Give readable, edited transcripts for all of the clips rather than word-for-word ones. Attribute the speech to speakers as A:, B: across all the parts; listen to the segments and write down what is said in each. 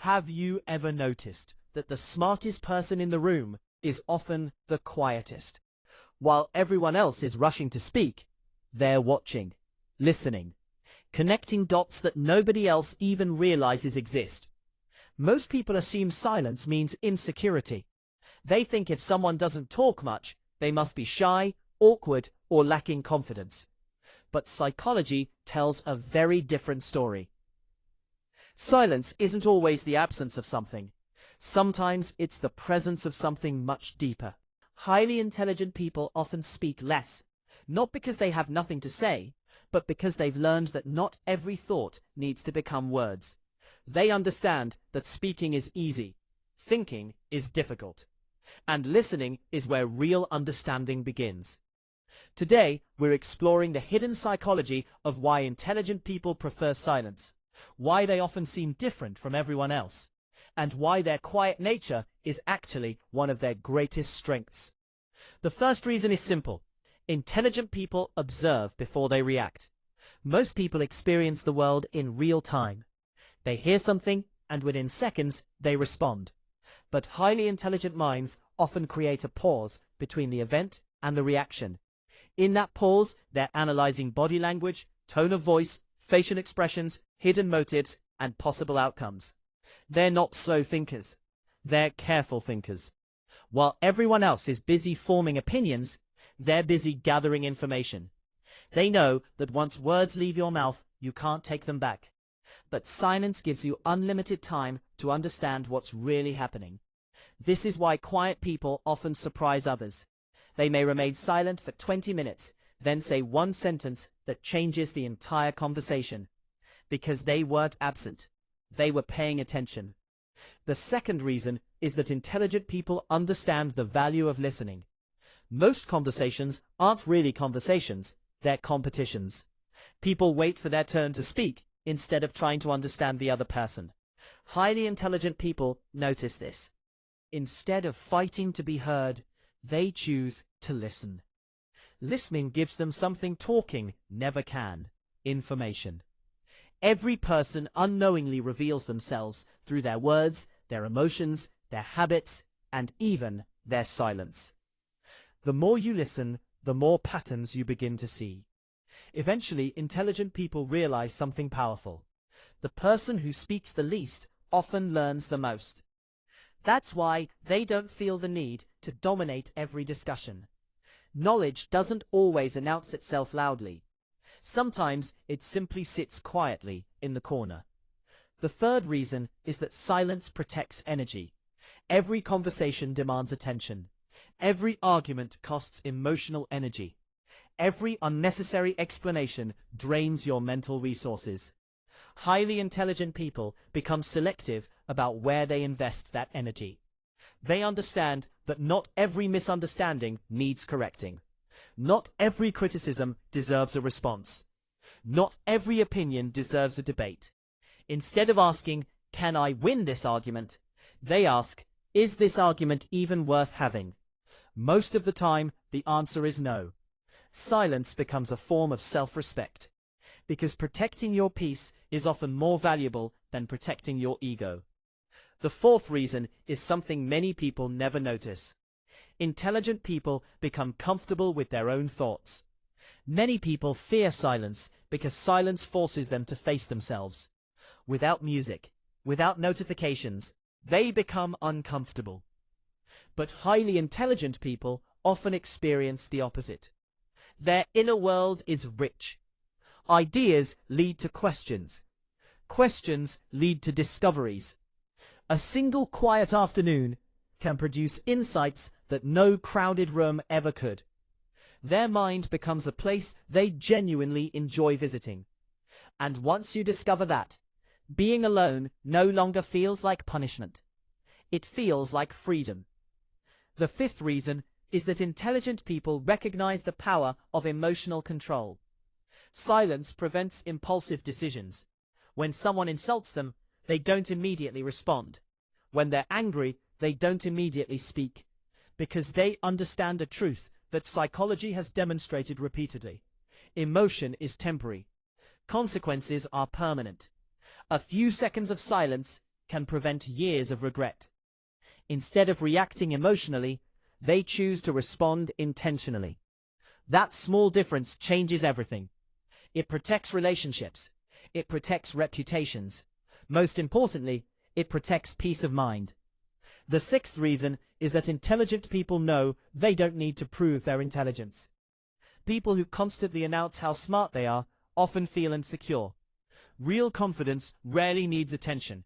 A: Have you ever noticed that the smartest person in the room is often the quietest? While everyone else is rushing to speak, they're watching, listening, connecting dots that nobody else even realizes exist. Most people assume silence means insecurity. They think if someone doesn't talk much, they must be shy, awkward, or lacking confidence. But psychology tells a very different story. Silence isn't always the absence of something. Sometimes it's the presence of something much deeper. Highly intelligent people often speak less, not because they have nothing to say, but because they've learned that not every thought needs to become words. They understand that speaking is easy, thinking is difficult, and listening is where real understanding begins. Today, we're exploring the hidden psychology of why intelligent people prefer silence, why they often seem different from everyone else, and why their quiet nature is actually one of their greatest strengths. The first reason is simple. Intelligent people observe before they react. Most people experience the world in real time. They hear something, and within seconds, they respond. But highly intelligent minds often create a pause between the event and the reaction. In that pause, they're analyzing body language, tone of voice, facial expressions, hidden motives, and possible outcomes. They're not slow thinkers. They're careful thinkers. While everyone else is busy forming opinions, they're busy gathering information. They know that once words leave your mouth, you can't take them back. But silence gives you unlimited time to understand what's really happening. This is why quiet people often surprise others. They may remain silent for 20 minutes, then say one sentence that changes the entire conversation. Because they weren't absent. They were paying attention. The second reason is that intelligent people understand the value of listening. Most conversations aren't really conversations, they're competitions. People wait for their turn to speak instead of trying to understand the other person. Highly intelligent people notice this. Instead of fighting to be heard, they choose to listen. Listening gives them something talking never can: information. Every person unknowingly reveals themselves through their words, their emotions, their habits, and even their silence. The more you listen, the more patterns you begin to see. Eventually, intelligent people realize something powerful. The person who speaks the least often learns the most. That's why they don't feel the need to dominate every discussion. Knowledge doesn't always announce itself loudly. Sometimes it simply sits quietly in the corner. The third reason is that silence protects energy. Every conversation demands attention. Every argument costs emotional energy. Every unnecessary explanation drains your mental resources. Highly intelligent people become selective about where they invest that energy. They understand that not every misunderstanding needs correcting. Not every criticism deserves a response. Not every opinion deserves a debate. Instead of asking, "Can I win this argument?" they ask, "Is this argument even worth having?" Most of the time, the answer is no. Silence becomes a form of self-respect, because protecting your peace is often more valuable than protecting your ego. The fourth reason is something many people never notice. Intelligent people become comfortable with their own thoughts. Many people fear silence because silence forces them to face themselves. Without music, without notifications, they become uncomfortable. But highly intelligent people often experience the opposite. Their inner world is rich. Ideas lead to questions. Questions lead to discoveries. A single quiet afternoon can produce insights that no crowded room ever could. Their mind becomes a place they genuinely enjoy visiting. And once you discover that, being alone no longer feels like punishment. It feels like freedom. The fifth reason is that intelligent people recognize the power of emotional control. Silence prevents impulsive decisions. When someone insults them, they don't immediately respond. When they're angry, they don't immediately speak, because they understand a truth that psychology has demonstrated repeatedly. Emotion is temporary. Consequences are permanent. A few seconds of silence can prevent years of regret. Instead of reacting emotionally, they choose to respond intentionally. That small difference changes everything. It protects relationships. It protects reputations. Most importantly, it protects peace of mind. The sixth reason is that intelligent people know they don't need to prove their intelligence. People who constantly announce how smart they are often feel insecure. Real confidence rarely needs attention.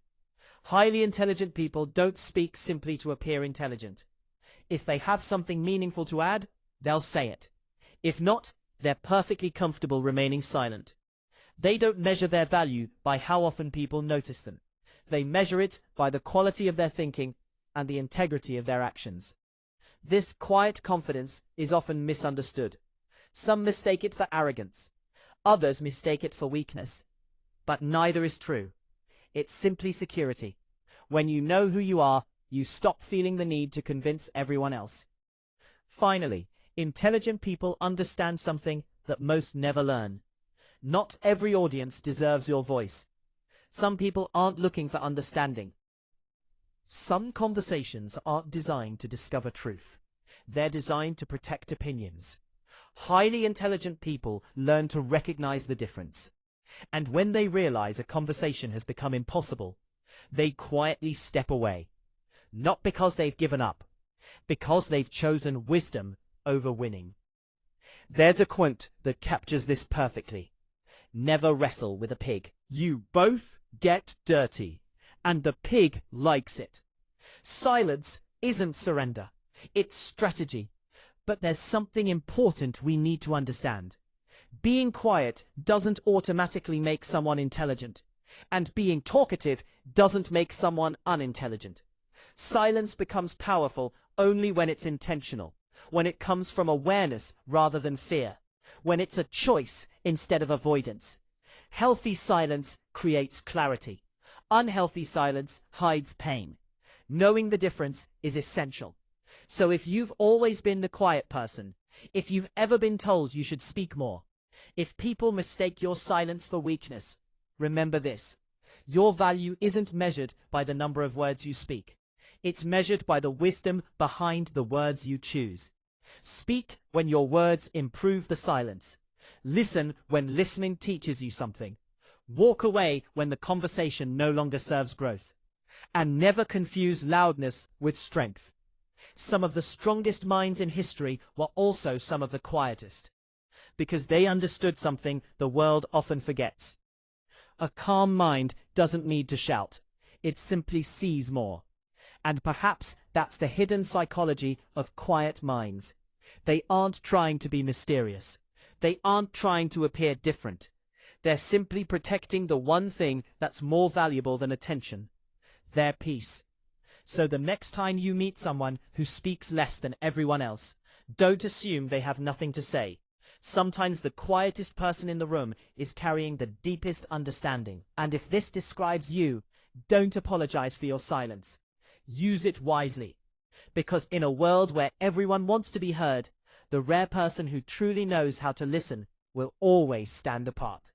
A: Highly intelligent people don't speak simply to appear intelligent. If they have something meaningful to add, they'll say it. If not, they're perfectly comfortable remaining silent. They don't measure their value by how often people notice them. They measure it by the quality of their thinking and the integrity of their actions. This quiet confidence is often misunderstood. Some mistake it for arrogance. Others mistake it for weakness. But neither is true. It's simply security. When you know who you are, you stop feeling the need to convince everyone else. Finally, intelligent people understand something that most never learn. Not every audience deserves your voice. Some people aren't looking for understanding. Some conversations aren't designed to discover truth. They're designed to protect opinions. Highly intelligent people learn to recognize the difference. And when they realize a conversation has become impossible, they quietly step away. Not because they've given up, because they've chosen wisdom over winning. There's a quote that captures this perfectly. Never wrestle with a pig. You both get dirty, and the pig likes it. Silence isn't surrender. It's strategy. But there's something important we need to understand. Being quiet doesn't automatically make someone intelligent, and being talkative doesn't make someone unintelligent. Silence becomes powerful only when it's intentional, when it comes from awareness rather than fear, when it's a choice instead of avoidance. Healthy silence creates clarity. Unhealthy silence hides pain. Knowing the difference is essential. So if you've always been the quiet person, if you've ever been told you should speak more, if people mistake your silence for weakness, remember this. Your value isn't measured by the number of words you speak. It's measured by the wisdom behind the words you choose. Speak when your words improve the silence. Listen when listening teaches you something. Walk away when the conversation no longer serves growth. And never confuse loudness with strength. Some of the strongest minds in history were also some of the quietest, because they understood something the world often forgets. A calm mind doesn't need to shout. It simply sees more. And perhaps that's the hidden psychology of quiet minds. They aren't trying to be mysterious. They aren't trying to appear different. They're simply protecting the one thing that's more valuable than attention: their peace. So the next time you meet someone who speaks less than everyone else, don't assume they have nothing to say. Sometimes the quietest person in the room is carrying the deepest understanding. And if this describes you, don't apologize for your silence. Use it wisely. Because in a world where everyone wants to be heard, the rare person who truly knows how to listen will always stand apart.